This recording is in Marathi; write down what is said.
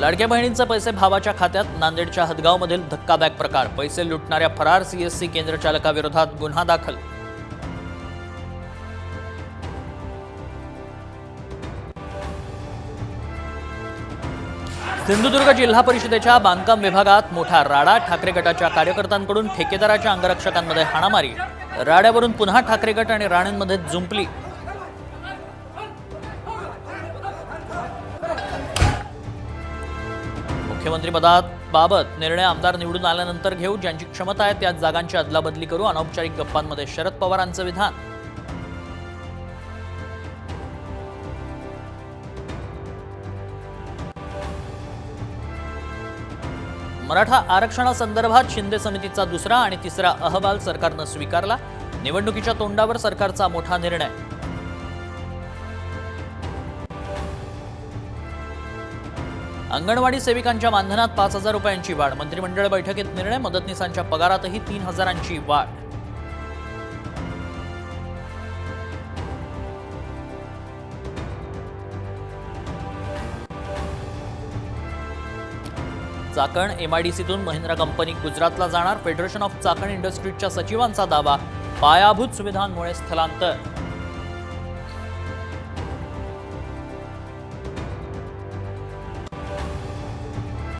लाडक्या बहिणींचे पैसे भावाच्या खात्यात, नांदेडच्या हदगावमधील धक्कादायक प्रकार। पैसे लुटणाऱ्या फरार सीएससी केंद्र चालकाविरोधात गुन्हा दाखल। सिंधुदुर्ग जिल्हा परिषदेच्या बांधकाम विभागात मोठा राडा। ठाकरे गटाच्या कार्यकर्त्यांकडून ठेकेदाराच्या अंगरक्षकांमध्ये हाणामारी। राड्यावरून पुन्हा ठाकरे गट आणि राणेंमध्ये जुंपली। मुख्यमंत्रीपदाबाबत निर्णय आमदार निवडून आल्यानंतर घेऊ, ज्यांची क्षमता आहे त्याच जागांची अदलाबदली करू। अनौपचारिक गप्पांमध्ये शरद पवारांचं विधान। मराठा आरक्षणासंदर्भात शिंदे समितीचा दुसरा आणि तिसरा अहवाल सरकारनं स्वीकारला। निवडणुकीच्या तोंडावर सरकारचा मोठा निर्णय। अंगणवाडी सेविकांच्या मानधनात 5,000 रुपयांची वाढ। मंत्रिमंडळ बैठकीत निर्णय। मदतनीसांच्या पगारातही 3,000ची वाढ। चाकण एमआयडीसीतून महिंद्रा कंपनी गुजरातला जाणार। फेडरेशन ऑफ चाकण इंडस्ट्रीजच्या सचिवांचा दावा, पायाभूत सुविधांमुळे स्थलांतर।